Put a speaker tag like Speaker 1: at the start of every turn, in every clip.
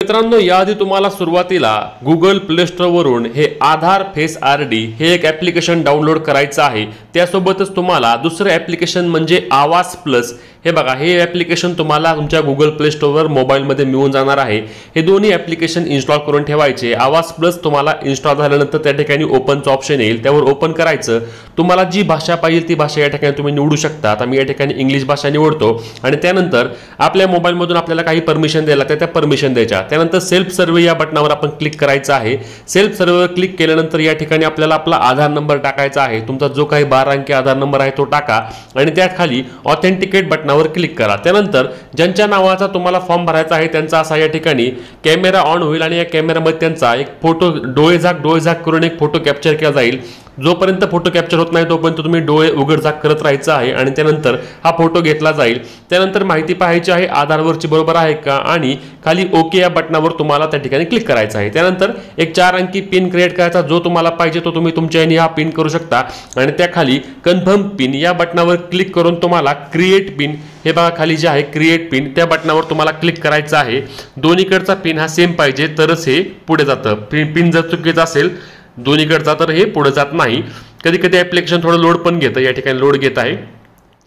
Speaker 1: मित्रांनो, याआधी तुम्हाला सुरुवातीला Google Play Store वरून हे आधार फेस आरडी हे एक ॲप्लिकेशन डाउनलोड करायचं आहे। त्यासोबतच तुम्हाला दुसरं ॲप्लिकेशन म्हणजे आवाज प्लस हे बघा, हे ॲप्लिकेशन तुम्हाला तुमच्या Google Play Store वर मोबाईल मध्ये मिळून जाणार आहे। हे दोन्ही ॲप्लिकेशन इन्स्टॉल करून ठेवायचे। आवाज प्लस तुम्हाला इन्स्टॉल झाल्यानंतर त्या ठिकाणी ओपनचं ऑप्शन येईल, त्यावर ओपन करायचं। तुम्हाला जी भाषा पाहिजे ती भाषा या ठिकाणी तुम्ही निवडू शकता। आता मी या ठिकाणी इंग्लिश भाषा निवडतो आणि त्यानंतर आपल्या मोबाईल मधून आपल्याला काही परमिशन द्यायला त्या परमिशन द्यायच्या। त्यानंतर सेल्फ सर्वे या बटनावर आपण क्लिक करायचं आहे। सेल्फ सर्वेवर क्लिक केल्यानंतर या ठिकाणी आपल्याला आपला आधार नंबर टाकायचा आहे। तुमचा जो काही 12 अंकी आधार नंबर आहे तो टाका आणि त्यात खाली ऑथेंटिकेट बटनावर क्लिक करा। त्यानंतर ज्यांच्या नावाचा तुम्हाला फॉर्म भरायचा आहे त्यांचा असा या ठिकाणी कॅमेरा ऑन होईल आणि या कॅमेरामध्ये त्यांचा एक फोटो डोळे झाक करून एक फोटो कॅप्चर केला जाईल। जोपर्यंत फोटो कॅप्चर होत नाही तोपर्यंत तुम्ही डोळे उघड झाक करत राहायचं आहे आणि त्यानंतर हा फोटो घेतला जाईल। त्यानंतर माहिती पाहायची आहे आधारवरची बरोबर आहे का आणि खाली ओके या बटनावर तुम्हाला त्या ठिकाणी क्लिक करायचं आहे। त्यानंतर एक 4 अंकी पिन क्रिएट करायचा, जो तुम्हाला पाहिजे तो तुम्ही तुमच्या ह्याने हा पिन करू शकता आणि त्या खाली कन्फर्म पिन या बटनावर क्लिक करून तुम्हाला क्रिएट पिन हे बघा खाली जे आहे क्रिएट पिन त्या बटनावर तुम्हाला क्लिक करायचं आहे। दोन्हीकडचा पिन हा सेम पाहिजे तरच हे पुढे जातं। पिन जर चुकीचा असेल दोन्हीकडचा तर हे पुढे जात नाही। कधी कधी ॲप्लिकेशन थोडं लोड पण घेतं, या ठिकाणी लोड घेत आहे।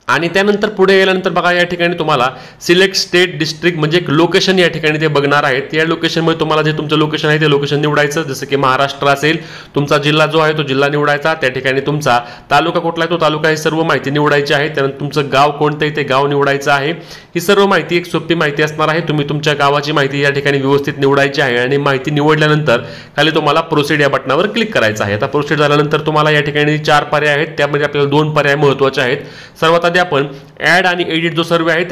Speaker 1: आणि त्यानंतर पुढे गेल्यानंतर बघा या ठिकाणी तुम्हाला सिलेक्ट स्टेट डिस्ट्रिक्ट म्हणजे एक लोकेशन या ठिकाणी ते बघणार आहेत। या लोकेशनमध्ये तुम्हाला जे तुमचं लोकेशन आहे ते लोकेशन निवडायचं। जसं की महाराष्ट्र असेल, तुमचा जिल्हा जो आहे तो जिल्हा निवडायचा। त्या ठिकाणी तुमचा तालुका कुठला आहे तो तालुका, ही सर्व माहिती निवडायची आहे। त्यानंतर तुमचं गाव कोणतं आहे ते गाव निवडायचं आहे। ही सर्व माहिती एक सोपी माहिती असणार आहे। तुम्ही तुमच्या गावाची माहिती या ठिकाणी व्यवस्थित निवडायची आहे आणि माहिती निवडल्यानंतर खाली तुम्हाला प्रोसीड या बटनावर क्लिक करायचं आहे। आता प्रोसीड झाल्यानंतर तुम्हाला या ठिकाणी 4 पर्याय आहेत, त्यामध्ये आपल्याला 2 पर्याय महत्त्वाचे आहेत। सर्वात आधी आपण ऍड आणि एडिट जो सर्वे आहे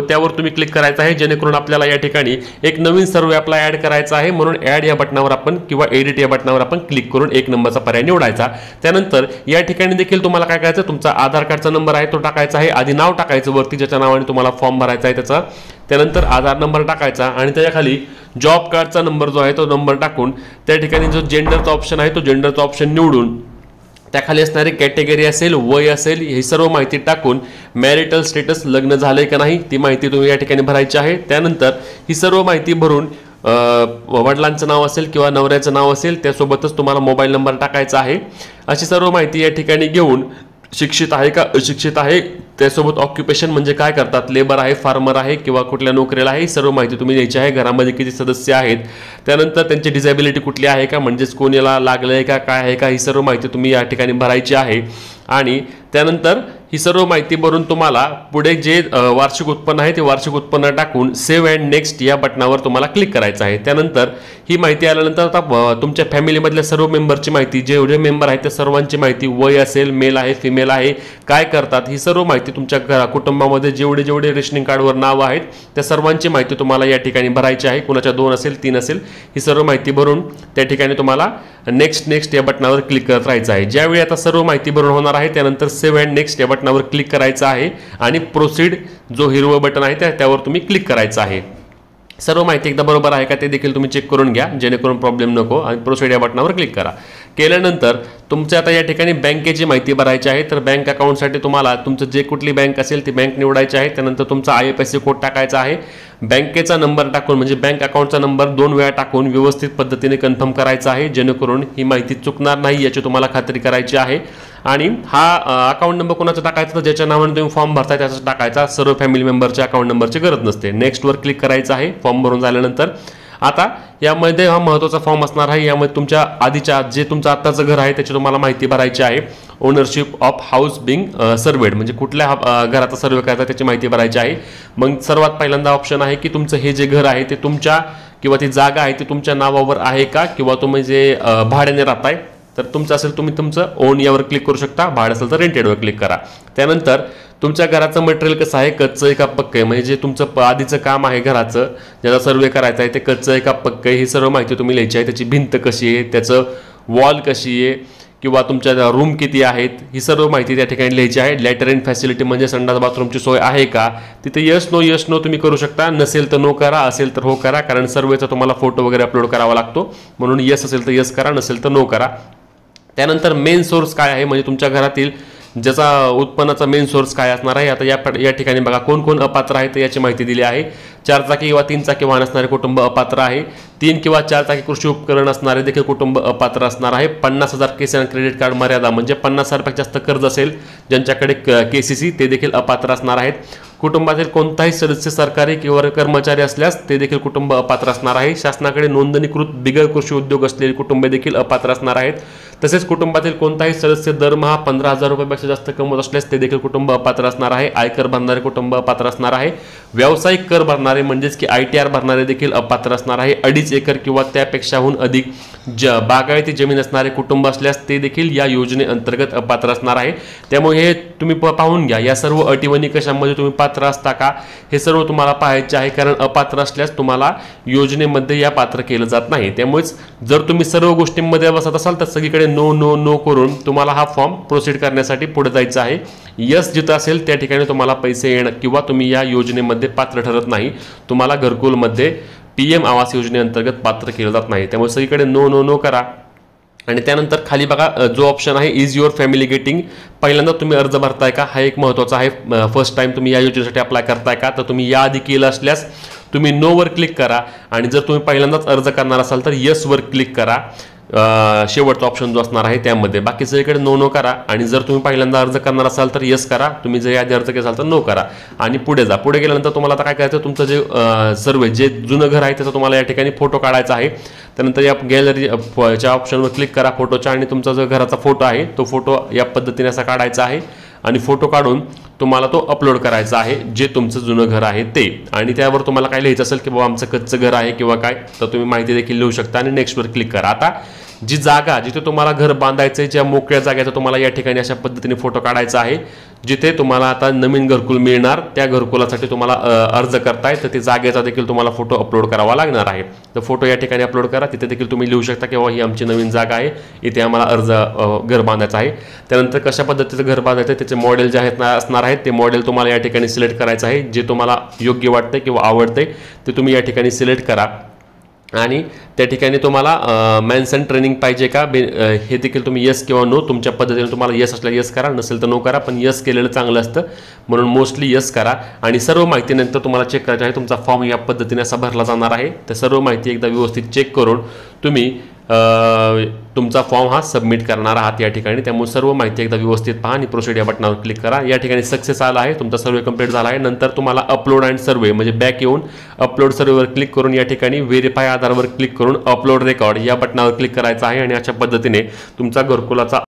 Speaker 1: त्यावर तुम्ही क्लिक करायचं आहे, जेणेकरून आपल्याला या ठिकाणी एक नवीन सर्वे आपला ऍड करायचा आहे। म्हणून ऍड या बटनावर आपण किंवा एडिट या बटनावर आपण क्लिक करून 1 नंबरचा पर्याय निवडायचा। त्यानंतर या ठिकाणी देखील तुम्हाला काय करायचं, तुमचा आधार कार्डचा नंबर आहे तो टाकायचा आहे। आधी नाव टाकायचं वरती ज्याच्या नावाने तुम्हाला फॉर्म भरायचा आहे त्याचा, त्यानंतर आधार नंबर टाकायचा आणि त्याच्या खाली जॉब कार्डचा नंबर जो आहे तो नंबर टाकून त्या ठिकाणी जो जेंडरचा ऑप्शन आहे तो जेंडरचा ऑप्शन निवडून त्याखाली असणारी कॅटेगरी असेल, वय असेल, ही सर्व माहिती टाकून मॅरिटल स्टेटस लग्न झालंय का नाही ती माहिती तुम्ही या ठिकाणी भरायची आहे। त्यानंतर ही सर्व माहिती भरून वडिलांचं नाव असेल किंवा नवऱ्याचं नाव असेल त्यासोबतच तुम्हाला मोबाईल नंबर टाकायचा आहे। अशी सर्व माहिती या ठिकाणी घेऊन शिक्षित आहे का अशिक्षित आहे, त्यासोबत ऑक्युपेशन म्हणजे काय करतात, लेबर आहे, फार्मर आहे किंवा कुठल्या नोकरीला आहे, ही सर्व माहिती तुम्ही द्यायची आहे। घरामध्ये किती सदस्य आहेत, त्यानंतर त्यांची डिसेबिलिटी कुठली आहे का, म्हणजेच कोणाला लागलंय का काय आहे का, ही सर्व माहिती तुम्ही या ठिकाणी भरायची आहे। आणि त्यानंतर ही सर्व माहिती भरून तुम्हाला पुढे जे वार्षिक उत्पन्न आहे ते वार्षिक उत्पन्न टाकून सेव्ह अँड नेक्स्ट या बटनावर तुम्हाला क्लिक करायचं आहे। त्यानंतर ही माहिती आल्यानंतर आता तुमच्या फॅमिलीमधल्या सर्व मेंबरची माहिती, जेवढे मेंबर आहेत त्या सर्वांची माहिती, वय असेल, मेल आहे, फिमेल आहे, काय करतात, ही सर्व माहिती तुमच्या कुटुंबामध्ये जेवढे रेशनिंग कार्डवर नाव आहेत त्या सर्वांची माहिती तुम्हाला या ठिकाणी भरायची आहे। कुणाच्या 2 असेल 3 असेल, ही सर्व माहिती भरून त्या ठिकाणी तुम्हाला नेक्स्ट या बटनावर क्लिक करत राहायचं आहे। ज्यावेळी आता सर्व माहिती भरून होणार आहे त्यानंतर सेव्ह अँड नेक्स्ट या बटनावर क्लिक करायचं आहे आणि प्रोसीड जो हिरवं बटन आहे त्यावर तुम्ही क्लिक करायचं आहे। सर्व माहिती एकदा बरोबर आहे का ते देखील तुम्ही चेक करून घ्या, जेणेकरून प्रॉब्लेम नको, आणि प्रोसीड या बटनावर क्लिक करा। केल्यानंतर तुमच्या आता या ठिकाणी बँकेची माहिती भरायची आहे। तर बँक अकाउंटसाठी तुम्हाला तुमचं जे कुठली बँक असेल ती बँक निवडायची आहे। त्यानंतर तुमचा IFSC कोड टाकायचा आहे। बँकेचा नंबर टाकून म्हणजे बँक अकाउंटचा नंबर 2 वेळा टाकून व्यवस्थित पद्धतीने कन्फर्म करायचा आहे, जेणेकरून ही माहिती चुकणार नाही याची तुम्हाला खात्री करायची आहे। आणि हा अकाउंट नंबर कोणाचा टाकायचा, तर ज्याच्या नावाने तुम्ही फॉर्म भरताय त्याचा टाकायचा, सर्व फॅमिली मेंबरच्या अकाउंट नंबरची गरज नसते। नेक्स्टवर क्लिक करायचं आहे। फॉर्म भरून झाल्यानंतर आता यामध्ये हा महत्त्वाचा फॉर्म असणार आहे। यामध्ये तुमच्या आधीच्या जे तुमचं आत्ताचं घर आहे त्याची तुम्हाला माहिती भरायची आहे। Ownership of house being surveyed म्हणजे कुठल्या घराचा सर्वे करायचा त्याची माहिती भरायची आहे। मग सर्वात पहिल्यांदा ऑप्शन आहे की तुमचं हे जे घर आहे ते तुमच्या किंवा ती जागा आहे ती तुमच्या नावावर आहे का, किंवा तुम्ही जे भाड्याने राहताय तर तुमचं असेल तुम्ही तुमचं ओन यावर क्लिक करू शकता, भाडं असेल तर रेंटेडवर क्लिक करा। त्यानंतर तुमच्या घराचं मटेरियल कसं आहे, कच्चं आहे का पक्कं आहे, म्हणजे जे तुमचं आधीचं काम आहे घराचं ज्याचा सर्वे करायचा आहे ते कच्चं आहे का पक्कं आहे, ही सर्व माहिती तुम्ही लिहायची आहे। त्याची भिंत कशी आहे, त्याचं वॉल कशी आहे किंवा तुमच्या रूम किती आहेत, ही सर्व माहिती त्या ठिकाणी लिहायची आहे। लॅटरिन फॅसिलिटी म्हणजे संडास बाथरूमची सोय आहे का, तिथे यस नो तुम्ही करू शकता, नसेल तर नो करा, असेल तर हो करा, कारण सर्वेचा तुम्हाला फोटो वगैरे अपलोड करावा लागतो, म्हणून यस असेल तर यस करा, नसेल तर नो करा। त्यानंतर मेन सोर्स काय आहे, म्हणजे तुमच्या घरातील ज्याचा उत्पन्नाचा मेन सोर्स काय असणार आहे। आता या ठिकाणी बघा कोण कोण अपात्र आहेत याची माहिती दिली आहे। 4 चाकी किंवा 3 चाकी वाहन असणारे कुटुंब अपात्र आहे. 3 किंवा 4 चाकी कृषी उपकरण असणारे देखील कुटुंब अपात्र असणार आहे. 50,000 किसान क्रेडिट कार्ड मर्यादा म्हणजे 50,000पेक्षा जास्त कर्ज असेल ज्यांच्याकडे KCC ते देखील अपात्र असणार आहेत. कुटुंबातील कोणताही सदस्य सरकारी किंवा कर्मचारी असल्यास ते देखील कुटुंब अपात्र असणार आहे. शासनाकडे नोंदणीकृत बिगर कृषी उद्योग असलेली कुटुंबे देखील अपात्र असणार आहेत. तसेच कुटुंबातील कोणताही सदस्य दरमहा 15,000 रुपयापेक्षा जास्त कमवत असल्यास ते देखील कुटुंब अपात्र असणार आहे. आयकर भरणारे कुटुंब अपात्र असणार आहे. व्यावसायिक कर भरणारे म्हणजेच की ITR भरणारे देखील अपात्र असणार आहे. 2.5 एकर किंवा त्यापेक्षाहून अधिक बागायती जमीन असणारे कुटुंब असल्यास ते देखील या योजनेअंतर्गत अपात्र असणार आहे. त्यामुळे हे तुम्ही पाहून घ्या, या सर्व अटी व निकषांमध्ये तुम्ही पात्र असता का हे सर्व तुम्हाला पाहायचे आहे, कारण अपात्र असल्यास तुम्हाला योजनेमध्ये या पात्र केलं जात नाही. त्यामुळेच जर तुम्ही सर्व गोष्टींमध्ये बसत असाल तर सगळीकडे नो नो नो करून तुम्हाला हा फॉर्म प्रोसीड करण्यासाठी पुढे जायचं आहे. यस जिथं असेल त्या ठिकाणी तुम्हाला पैसे येणं किंवा तुम्ही या योजनेमध्ये पात्र ठरत नाही, तुम्हाला घरकुलमध्ये PM आवास योजनेअंतर्गत पात्र केलं जात नाही. त्यामुळे सगळीकडे नो नो नो करा. आणि त्यानंतर खाली बघा जो ऑप्शन आहे इज युअर फॅमिली गेटिंग, पहिल्यांदा तुम्ही अर्ज भरताय का हा एक महत्त्वाचा आहे. फर्स्ट टाइम तुम्ही या योजनेसाठी अप्लाय करताय का, तर तुम्ही याआधी केलं असल्यास तुम्ही नोवर क्लिक करा. आणि जर तुम्ही पहिल्यांदाच अर्ज करणार असाल तर येसवर क्लिक करा, शेवटचा ऑप्शन जो असणार आहे त्यामध्ये. बाकी सगळीकडे नो नो करा. आणि जर तुम्ही पहिल्यांदा अर्ज करणार असाल तर येस करा, तुम्ही जर याआधी अर्ज केला असाल तर नो करा आणि पुढे जा. पुढे गेल्यानंतर तुम्हाला आता काय करायचं, तुमचं जे सर्व जे जुनं घर आहे त्याचा तुम्हाला या ठिकाणी फोटो काढायचा आहे. त्यानंतर या गॅलरीच्या ऑप्शनवर क्लिक करा फोटोच्या, आणि तुमचा जो घराचा फोटो आहे तो फोटो या पद्धतीने असा काढायचा आहे आणि फोटो काढून तुम्हाला तो अपलोड करायचा आहे जे तुमचं जुनं घर आहे ते. आणि त्यावर तुम्हाला काय लिहायचं असेल की बाबा आमचं कच्चं घर आहे किंवा काय, तर तुम्ही माहिती देखील लिहू शकता आणि नेक्स्टवर क्लिक करा. आता जी जागा जिथे तुम्हाला घर बांधायचं आहे, ज्या मोकळ्या जागेचा तुम्हाला या ठिकाणी अशा पद्धतीने फोटो काढायचा आहे, जिथे तुम्हाला आता नवीन घरकुल मिळणार त्या घरकुलासाठी तुम्हाला अर्ज करताय तर ते जागेचा देखील तुम्हाला फोटो अपलोड करावा लागणार आहे. तर फोटो या ठिकाणी अपलोड करा. तिथे देखील तुम्ही लिहू शकता की ही आमची नवीन जागा आहे, इथे आम्हाला घर बांधायचं आहे. त्यानंतर कशा पद्धतीचं घर बांधायचं आहे त्याचे मॉडेल जे आहेत असणार आहेत ते मॉडेल तुम्हाला या ठिकाणी सिलेक्ट करायचं आहे. जे तुम्हाला योग्य वाटते किंवा आवडते ते तुम्ही या ठिकाणी सिलेक्ट करा. आणि त्या ठिकाणी तुम्हाला मॅन्सन ट्रेनिंग पाहिजे का हे देखील तुम्ही येस किंवा नो तुमच्या पद्धतीने, तुम्हाला येस असल्यास येस करा, नसेल तर नो करा. पण येस केलेलं चांगलं असतं म्हणून मोस्टली येस करा. आणि सर्व माहितीनंतर तुम्हाला चेक करायचं आहे तुमचा फॉर्म या पद्धतीने असा भरला जाणार आहे. तर सर्व माहिती एकदा व्यवस्थित चेक करून तुम्ही तुमचा फॉर्म हा सबमिट करणार आहात या ठिकाणी. त्यामुळे सर्व माहिती एकदा व्यवस्थित पहा आणि प्रोसीड या बटनावर क्लिक करा. या ठिकाणी सक्सेस आला आहे, तुमचा सर्वे कंप्लीट झाला आहे. नंतर तुम्हाला अपलोड अँड सर्वे म्हणजे बॅक येऊन अपलोड सर्वेवर क्लिक करून या ठिकाणी व्हेरीफाय आधारवर क्लिक करून अपलोड रेकॉर्ड या बटनावर क्लिक करायचं आहे. आणि अशा पद्धतीने तुमचा घरकुलाचा